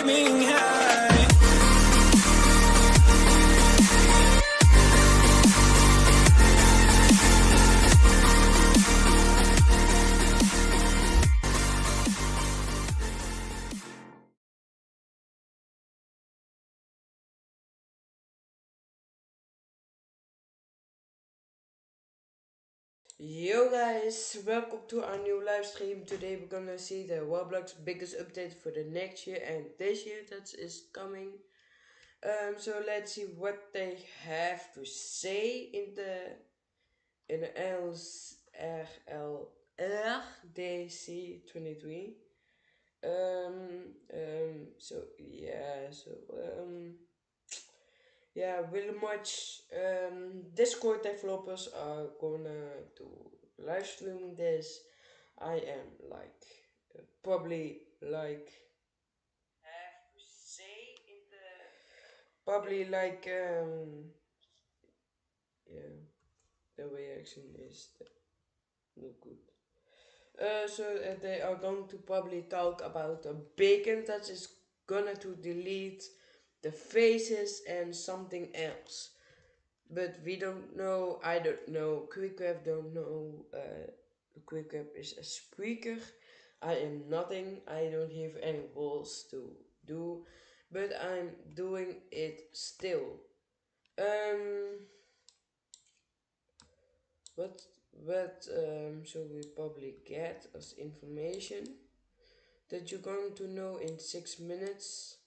aiming high. Yo guys, welcome to our new live stream. Today we're gonna see the Roblox biggest update for the next year and this year that is coming. So let's see what they have to say in the RLDC 23. So yeah, really much. Discord developers are gonna to live stream this. I am like probably like have to say in the probably like yeah, the reaction is not good. So they are going to probably talk about a bacon that is gonna to delete the faces and something else. But we don't know, I don't know, QuickWeb don't know, QuickWeb is a speaker. I am nothing, I don't have any rules to do, but I'm doing it still. Um, what shall we probably get as information that you're going to know in 6 minutes?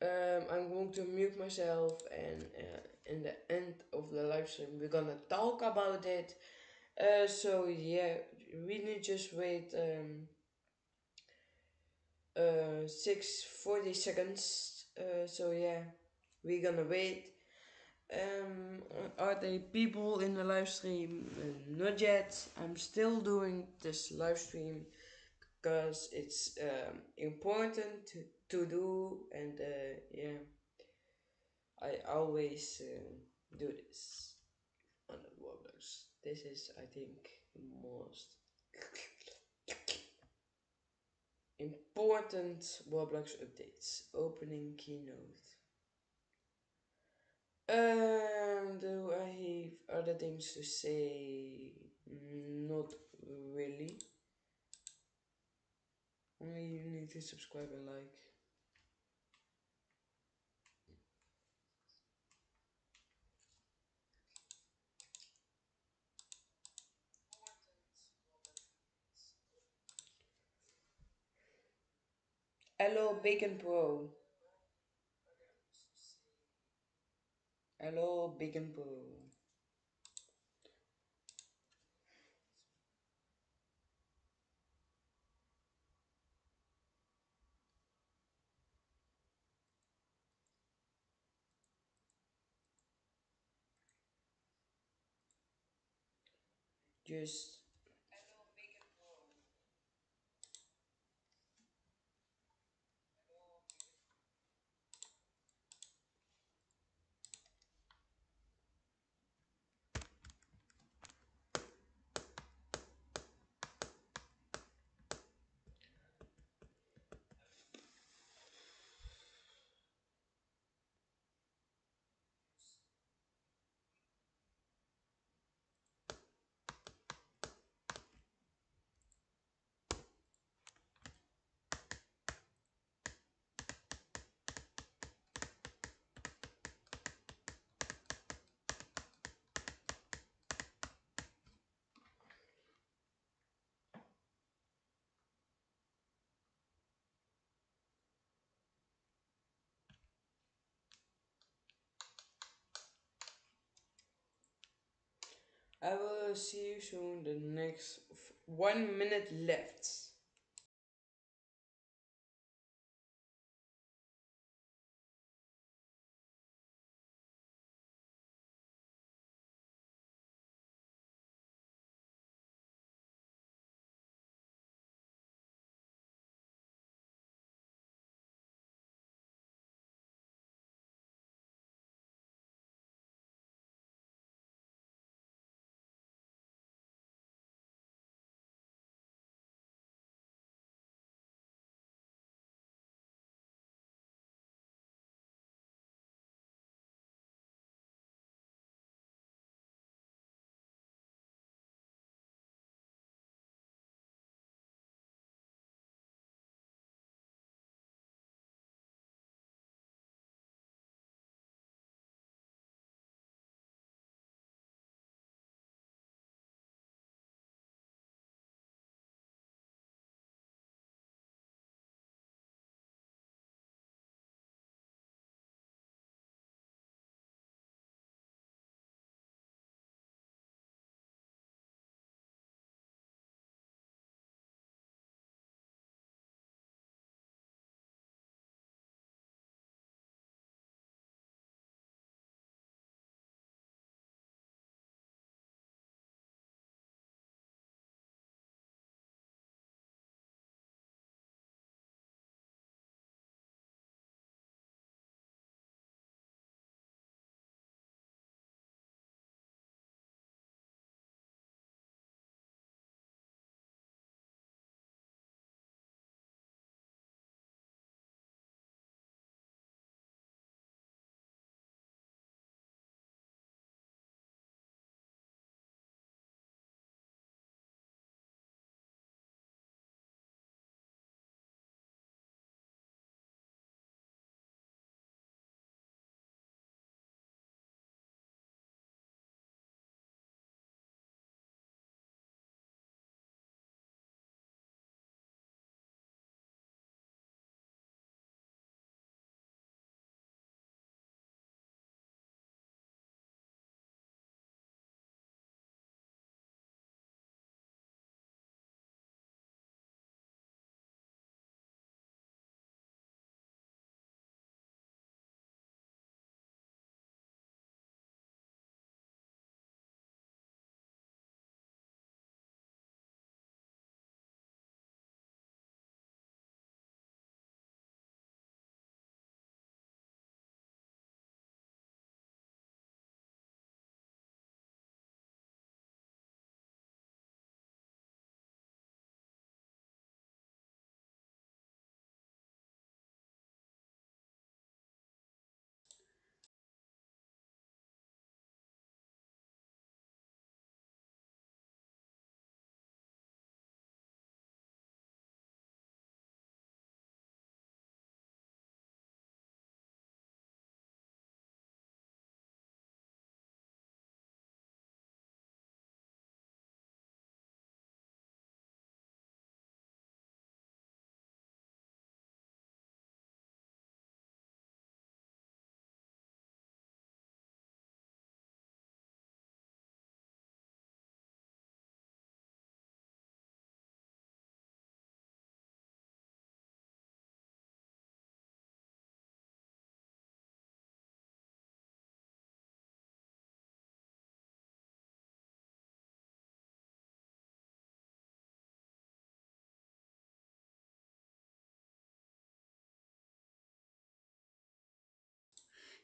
I'm going to mute myself, and in the end of the live stream we're gonna talk about it. So yeah, really just wait 6:40 seconds. So yeah, we're gonna wait. Are there people in the live stream? Not yet. I'm still doing this live stream because it's important to do, and yeah, I always do this on the Roblox. This is, I think, most important Roblox updates. Opening keynote. Do I have other things to say? Not really. Only you need to subscribe and like. Hello, Bacon Pro. Hello, Bacon Pro. Just I will see you soon. The next 1 minute left.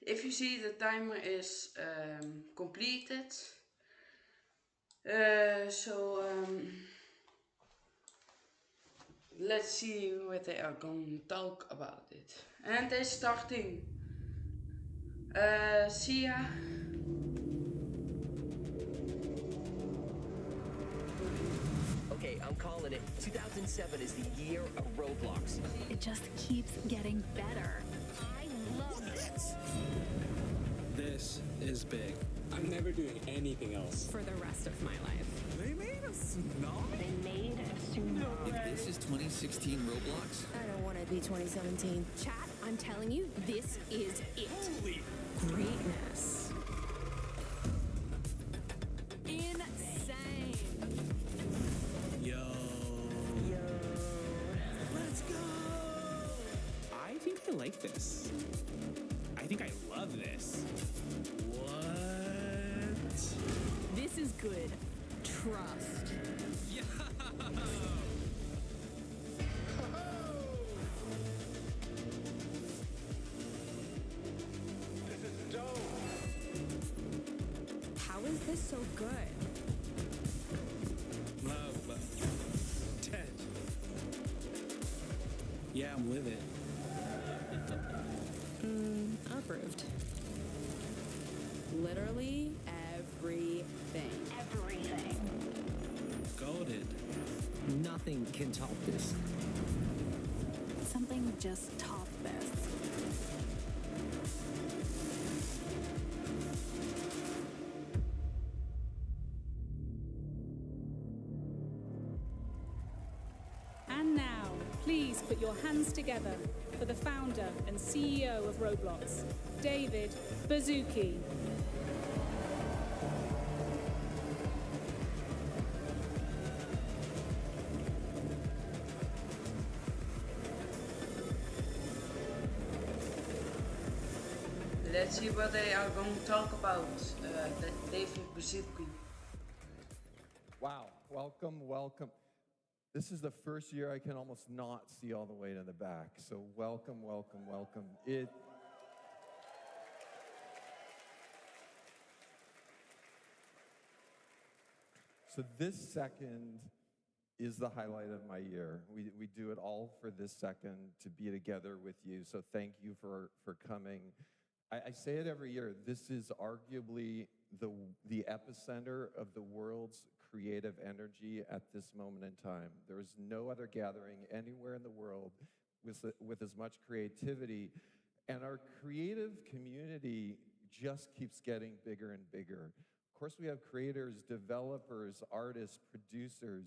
If you see the timer is completed, let's see what they are going to talk about it. And they're starting. See ya. Okay, I'm calling it. 2007 is the year of Roblox. It just keeps getting better. I love this. This is big. I'm never doing anything else. For the rest of my life. They made a tsunami? They made a tsunami. If this is 2016 Roblox, I don't want it to be 2017. Chat, I'm telling you, this is it. Holy Greatness. Insane. Yo. Let's go. I think I like this. I think I love this. What? This is good. Trust. Yeah. This is dope. How is this so good? Love. 10. Yeah, I'm with it. Approved. Literally everything. Everything. Goated. Nothing can top this. Something just top this. And now, please put your hands together for the founder and CEO of Roblox, David Baszucki. Let's see what they are going to talk about. David Baszucki. Wow, welcome. This is the first year I can almost not see all the way to the back. So welcome. So this second is the highlight of my year. We do it all for this second to be together with you. So thank you for coming. I say it every year. This is arguably the epicenter of the world's creative energy at this moment in time. There is no other gathering anywhere in the world with as much creativity. And our creative community just keeps getting bigger and bigger. Of course, we have creators, developers, artists, producers.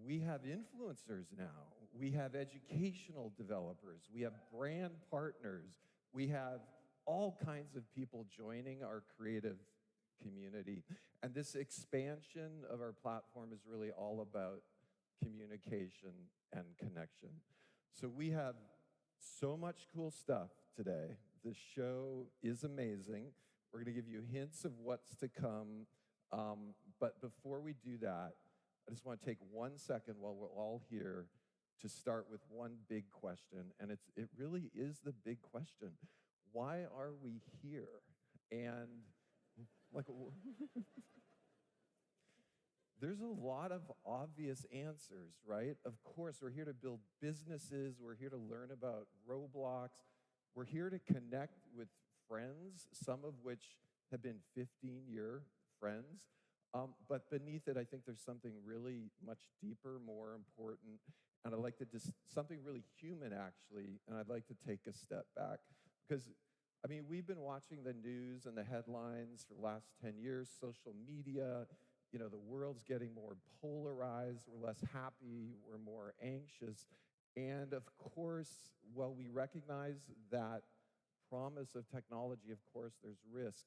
We have influencers now. We have educational developers. We have brand partners. We have all kinds of people joining our creative community. And this expansion of our platform is really all about communication and connection. So we have so much cool stuff today. The show is amazing. We're going to give you hints of what's to come. But before we do that, I just want to take 1 second while we're all here to start with one big question. And it really is the big question. Why are we here? And like, there's a lot of obvious answers, right? Of course, we're here to build businesses. We're here to learn about Roblox. We're here to connect with friends, some of which have been 15-year friends. But beneath it, I think there's something really much deeper, more important. And I'd like to something really human, actually. And I'd like to take a step back. Because, I mean, we've been watching the news and the headlines for the last 10 years, social media. You know, the world's getting more polarized. We're less happy. We're more anxious. And of course, while we recognize that promise of technology, of course, there's risk.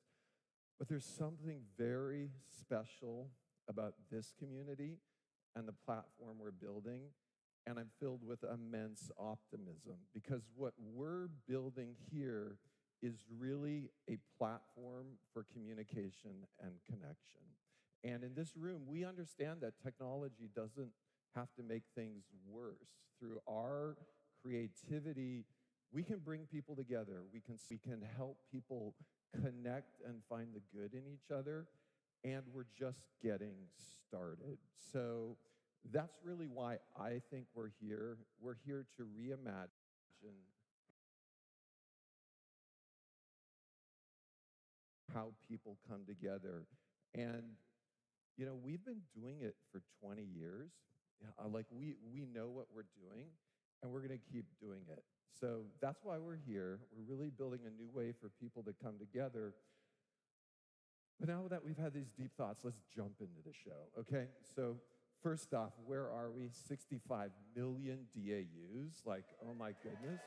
But there's something very special about this community and the platform we're building. And I'm filled with immense optimism because what we're building here is really a platform for communication and connection. And in this room, we understand that technology doesn't have to make things worse. Through our creativity, we can bring people together. We can help people connect and find the good in each other, and we're just getting started. So that's really why I think we're here. We're here to reimagine how people come together. And, you know, we've been doing it for 20 years. Like, we know what we're doing, and we're going to keep doing it. So that's why we're here. We're really building a new way for people to come together. But now that we've had these deep thoughts, let's jump into the show, okay? So first off, where are we? 65 million DAUs. Like, oh my goodness.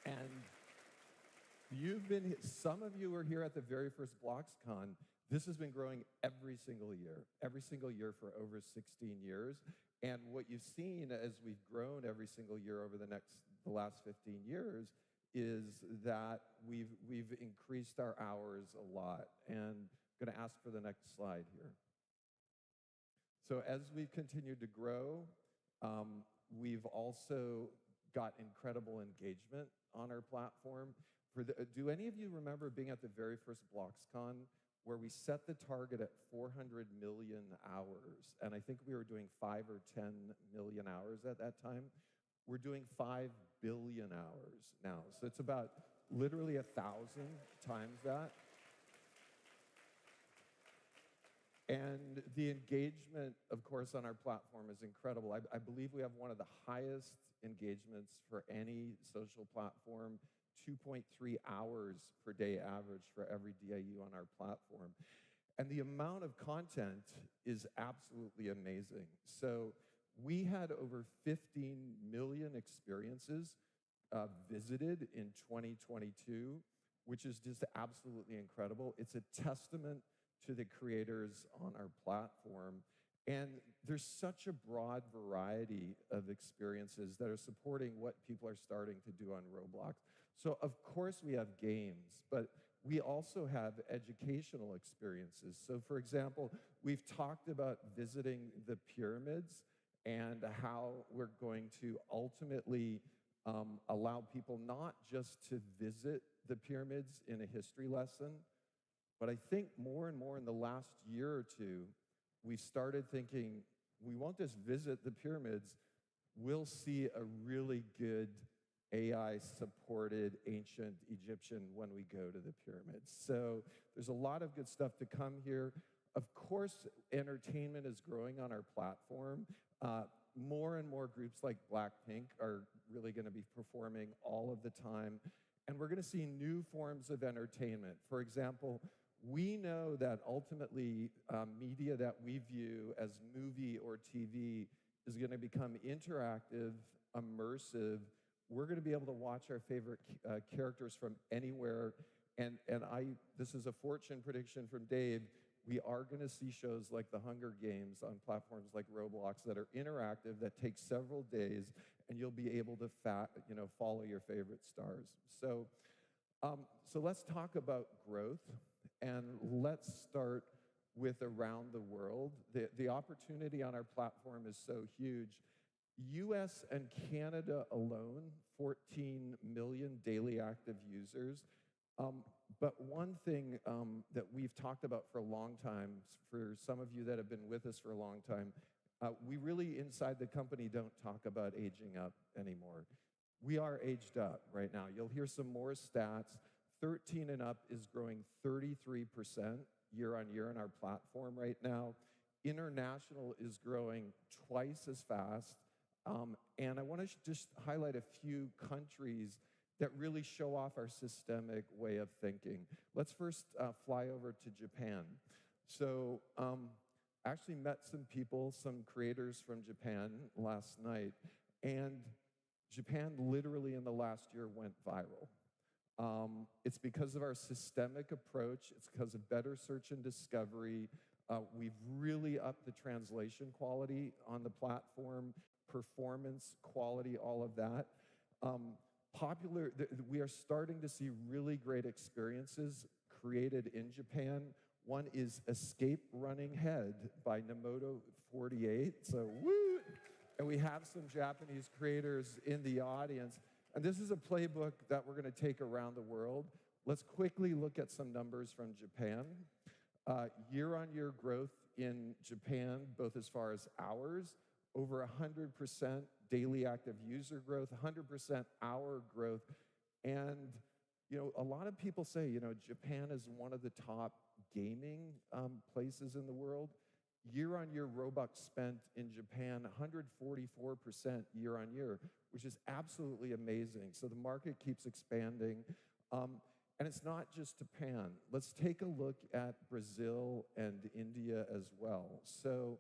And some of you were here at the very first BloxCon. This has been growing every single year for over 16 years. And what you've seen as we've grown every single year over the last 15 years is that we've increased our hours a lot. And I'm going to ask for the next slide here. So as we've continued to grow, we've also got incredible engagement on our platform. Do any of you remember being at the very first BloxCon where we set the target at 400 million hours? And I think we were doing 5 or 10 million hours at that time. We're doing 5 billion hours now. So it's about literally 1,000 times that. And the engagement, of course, on our platform is incredible. I believe we have one of the highest engagements for any social platform, 2.3 hours per day average for every DAU on our platform. And the amount of content is absolutely amazing. So we had over 15 million experiences visited in 2022, which is just absolutely incredible. It's a testament to the creators on our platform. And there's such a broad variety of experiences that are supporting what people are starting to do on Roblox. So of course we have games, but we also have educational experiences. So for example, we've talked about visiting the pyramids and how we're going to ultimately allow people not just to visit the pyramids in a history lesson, but I think more and more in the last year or two, we started thinking, we won't just visit the pyramids, we'll see a really good AI-supported ancient Egyptian when we go to the pyramids. So there's a lot of good stuff to come here. Of course, entertainment is growing on our platform. More and more groups like Blackpink are really going to be performing all of the time. And we're going to see new forms of entertainment. For example, we know that ultimately media that we view as movie or TV is going to become interactive, immersive. We're going to be able to watch our favorite characters from anywhere. And this is a fortune prediction from Dave. We are going to see shows like The Hunger Games on platforms like Roblox that are interactive, that take several days, and you'll be able to follow your favorite stars. So let's talk about growth, and let's start with around the world. The opportunity on our platform is so huge. US and Canada alone, 14 million daily active users. But one thing that we've talked about for a long time, for some of you that have been with us for a long time, we really inside the company don't talk about aging up anymore. We are aged up right now. You'll hear some more stats. 13 and up is growing 33% year on year on our platform right now. International is growing twice as fast. And I want to just highlight a few countries that really show off our systemic way of thinking. Let's first fly over to Japan. So I actually met some people, some creators from Japan last night, and Japan literally in the last year went viral. It's because of our systemic approach. It's because of better search and discovery. We've really upped the translation quality on the platform, performance, quality, all of that. We are starting to see really great experiences created in Japan. One is Escape Running Head by Nemoto 48. So, woo! And we have some Japanese creators in the audience. And this is a playbook that we're going to take around the world. Let's quickly look at some numbers from Japan. Year-on-year growth in Japan, both as far as hours, over 100% daily active user growth, 100% hour growth. And, a lot of people say, Japan is one of the top gaming places in the world. Year-on-year Robux spent in Japan, 144% year-on-year, which is absolutely amazing. So the market keeps expanding. And it's not just Japan. Let's take a look at Brazil and India as well. So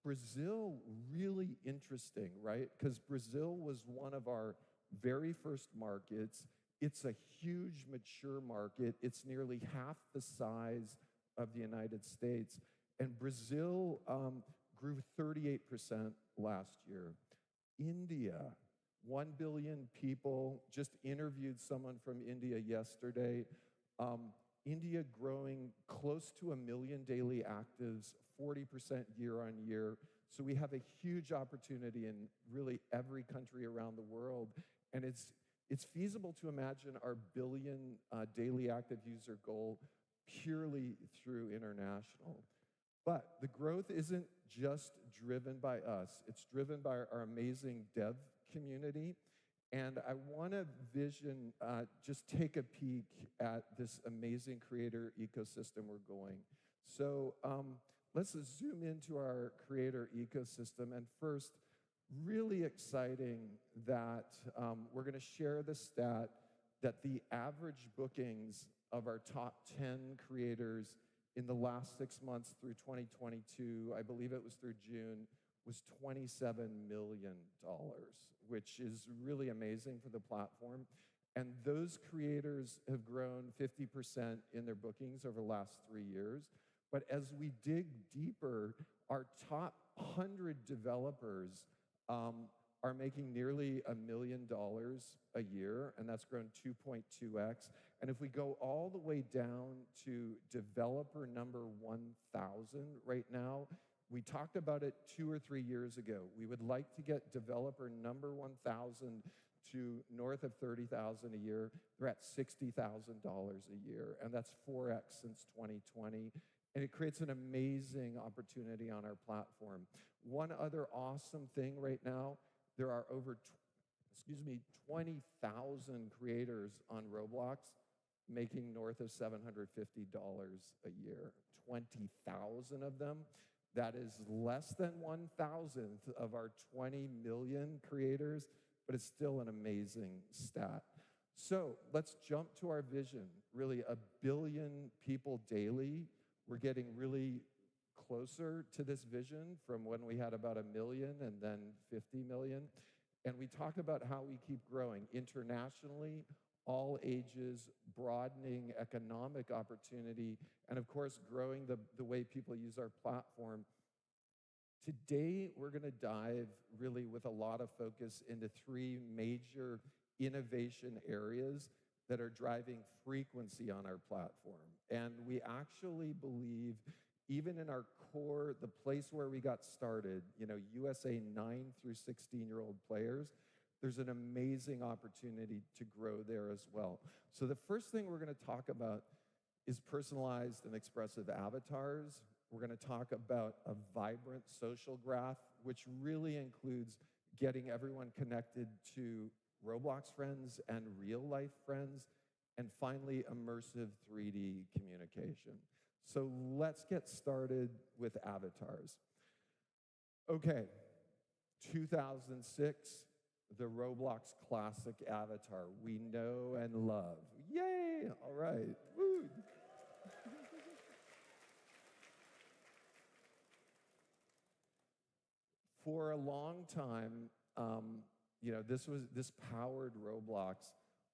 Brazil, really interesting, right? Because Brazil was one of our very first markets. It's a huge, mature market. It's nearly half the size of the United States. And Brazil grew 38% last year. India, 1 billion people. Just interviewed someone from India yesterday. India growing close to 1 million daily actives, 40% year on year. So we have a huge opportunity in really every country around the world. And it's feasible to imagine our billion daily active user goal purely through international. But the growth isn't just driven by us. It's driven by our amazing dev community. And I want to just take a peek at this amazing creator ecosystem we're going. So let's zoom into our creator ecosystem. And first, really exciting that we're going to share the stat that the average bookings of our top 10 creators in the last 6 months through 2022, I believe it was through June, was $27 million, which is really amazing for the platform. And those creators have grown 50% in their bookings over the last 3 years. But as we dig deeper, our top 100 developers are making nearly $1 million a year, and that's grown 2.2x. And if we go all the way down to developer number 1,000 right now, we talked about it 2 or 3 years ago. We would like to get developer number 1,000 to north of 30,000 a year. They're at $60,000 a year, and that's 4x since 2020. And it creates an amazing opportunity on our platform. One other awesome thing right now, there are over 20,000 creators on Roblox making north of $750 a year. 20,000 of them. That is less than 1,000th of our 20 million creators, but it's still an amazing stat. So let's jump to our vision. Really, 1 billion people daily. We're getting really closer to this vision from when we had about 1 million and then 50 million. And we talk about how we keep growing internationally, all ages, broadening economic opportunity, and of course, growing the way people use our platform. Today, we're going to dive really with a lot of focus into 3 major innovation areas that are driving frequency on our platform. And we actually believe, even in our core, the place where we got started, USA 9 through 16-year-old players, there's an amazing opportunity to grow there as well. So the first thing we're going to talk about is personalized and expressive avatars. We're going to talk about a vibrant social graph, which really includes getting everyone connected to Roblox friends and real-life friends, and finally, immersive 3D communication. So let's get started with avatars. Okay, 2006, the Roblox classic avatar we know and love. Yay! All right. Woo. For a long time, this powered Roblox.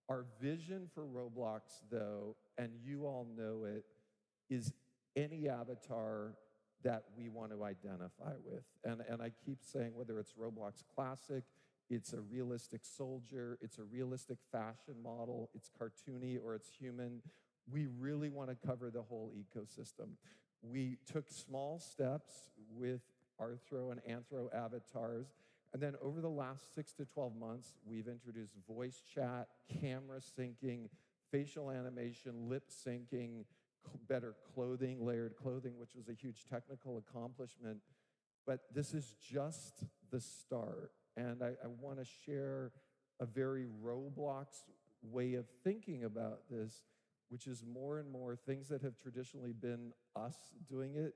Our vision for Roblox, though, and you all know it, is any avatar that we want to identify with. And I keep saying, whether it's Roblox Classic, it's a realistic soldier, it's a realistic fashion model, it's cartoony, or it's human, we really want to cover the whole ecosystem. We took small steps with Arthro and Anthro avatars, And then over the last 6 to 12 months, we've introduced voice chat, camera syncing, facial animation, lip syncing, better clothing, layered clothing, which was a huge technical accomplishment. But this is just the start. And I want to share a very Roblox way of thinking about this, which is more and more things that have traditionally been us doing it.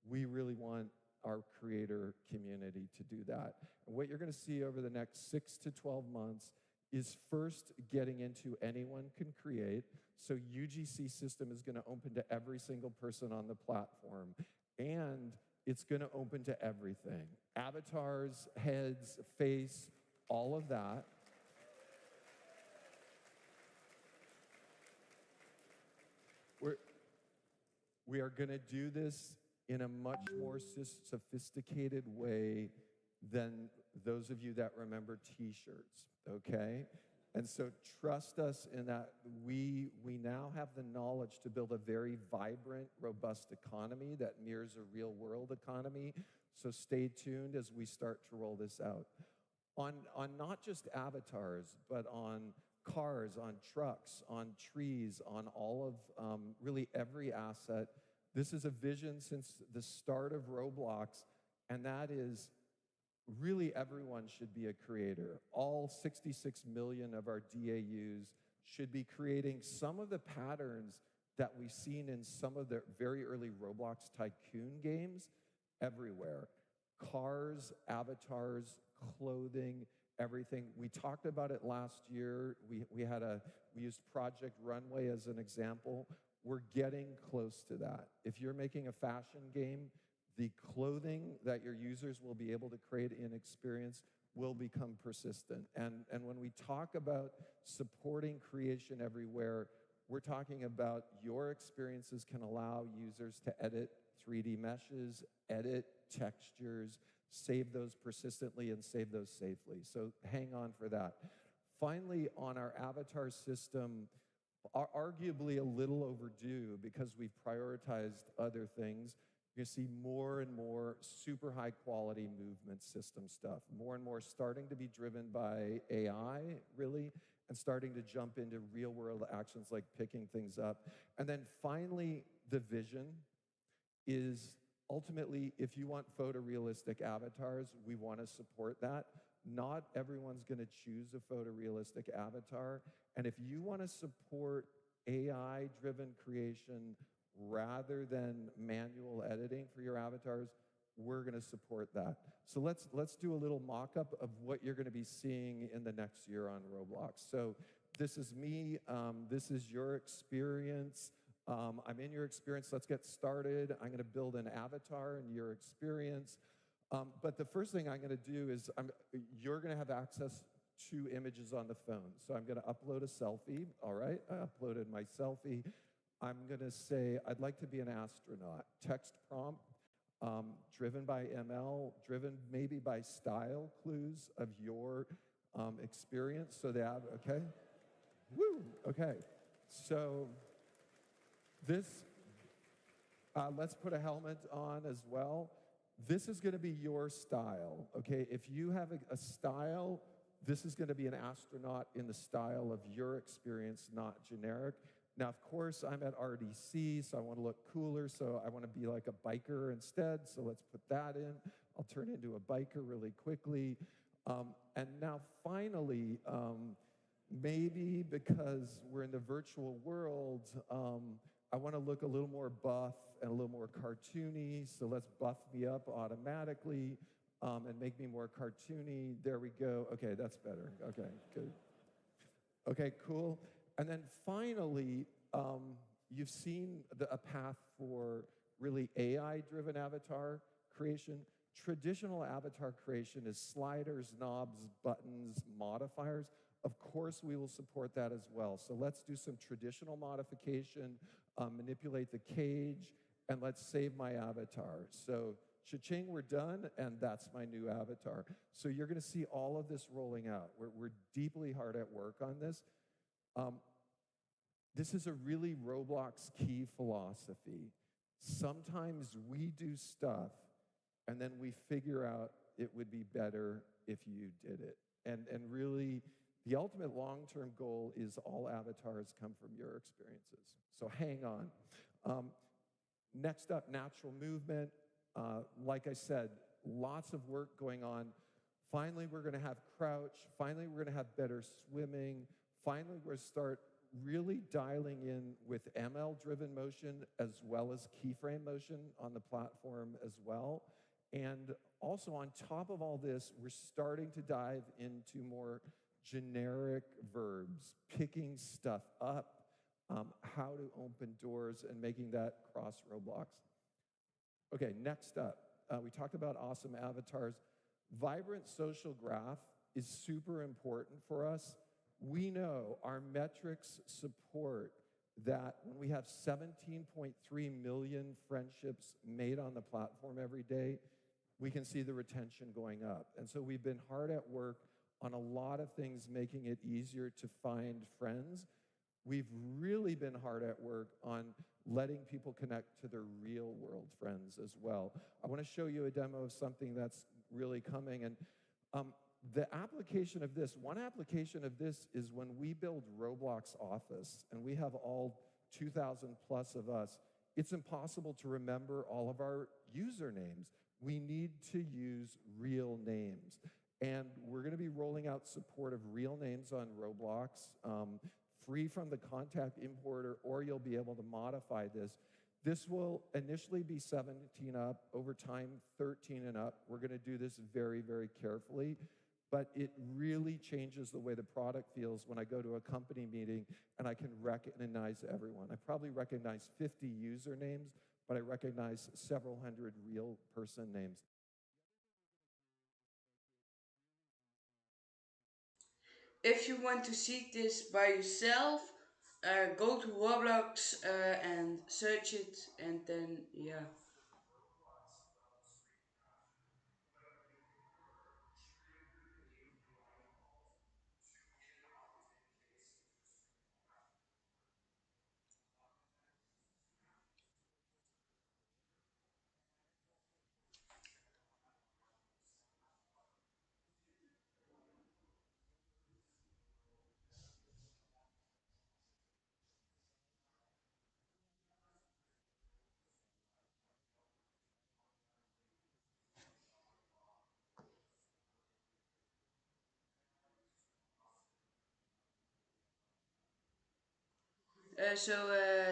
We really want our creator community to do that. And what you're going to see over the next 6 to 12 months is first getting into anyone can create. So UGC system is going to open to every single person on the platform. And it's going to open to everything. Avatars, heads, face, all of that. We are going to do this in a much more sophisticated way than those of you that remember T-shirts, okay? And so trust us in that we now have the knowledge to build a very vibrant, robust economy that mirrors a real world economy. So stay tuned as we start to roll this out. On not just avatars, but on cars, on trucks, on trees, on all of really every asset. This is a vision since the start of Roblox, and that is really everyone should be a creator. All 66 million of our DAUs should be creating some of the patterns that we've seen in some of the very early Roblox tycoon games everywhere. Cars, avatars, clothing, everything. We talked about it last year. We used Project Runway as an example. We're getting close to that. If you're making a fashion game, the clothing that your users will be able to create in experience will become persistent. And when we talk about supporting creation everywhere, we're talking about your experiences can allow users to edit 3D meshes, edit textures, save those persistently, and save those safely. So hang on for that. Finally, on our avatar system, arguably a little overdue because we've prioritized other things. You're going to see more and more super high quality movement system stuff, more and more starting to be driven by AI, really, and starting to jump into real world actions like picking things up. And then finally, the vision is ultimately, if you want photorealistic avatars, we want to support that. Not everyone's going to choose a photorealistic avatar. And if you want to support AI-driven creation rather than manual editing for your avatars, we're going to support that. So let's do a little mock-up of what you're going to be seeing in the next year on Roblox. So this is me. This is your experience. I'm in your experience. Let's get started. I'm going to build an avatar in your experience. But the first thing I'm going to do is you're going to have access to images on the phone. So I'm going to upload a selfie. All right, I uploaded my selfie. I'm going to say, I'd like to be an astronaut. Text prompt, driven by ML, driven maybe by style clues of your experience. So they have, okay? Woo, okay. So this, let's put a helmet on as well. This is going to be your style, okay? If you have a style, this is going to be an astronaut in the style of your experience, not generic. Now, of course, I'm at RDC, so I want to look cooler, so I want to be like a biker instead, so let's put that in. I'll turn into a biker really quickly. And now, finally, maybe because we're in the virtual world, I want to look a little more buff and a little more cartoony, so let's buff me up automatically and make me more cartoony. There we go. Okay, that's better. Okay, good. Okay, cool. And then finally, you've seen a path for really AI-driven avatar creation. Traditional avatar creation is sliders, knobs, buttons, modifiers. Of course, we will support that as well. So let's do some traditional modification, manipulate the cage, and let's save my avatar. So cha-ching, we're done, and that's my new avatar. So you're going to see all of this rolling out. We're deeply hard at work on this. This is a really Roblox key philosophy. Sometimes we do stuff, and then we figure out it would be better if you did it. And really, the ultimate long-term goal is all avatars come from your experiences. So hang on. Next up, natural movement. Like I said, lots of work going on. Finally, we're going to have crouch. Finally, we're going to have better swimming. Finally, we're going to start really dialing in with ML-driven motion as well as keyframe motion on the platform as well. And also on top of all this, we're starting to dive into more generic verbs, picking stuff up, how to open doors, and making that cross Roblox. Okay, next up, we talked about awesome avatars. Vibrant social graph is super important for us. We know our metrics support that when we have 17.3 million friendships made on the platform every day, we can see the retention going up. And so we've been hard at work on a lot of things making it easier to find friends. We've really been hard at work on letting people connect to their real world friends as well. I want to show you a demo of something that's really coming. And the application of this, one application of this is when we build Roblox Office and we have all 2,000 plus of us, it's impossible to remember all of our usernames. We need to use real names. And we're going to be rolling out support of real names on Roblox, free from the contact importer, or you'll be able to modify this. This will initially be 17 up, over time 13 and up. We're going to do this very, very carefully, but it really changes the way the product feels when I go to a company meeting and I can recognize everyone. I probably recognize 50 usernames, but I recognize several hundred real person names. If you want to see this by yourself, go to Roblox and search it, and then, yeah.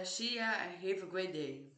See ya and have a great day.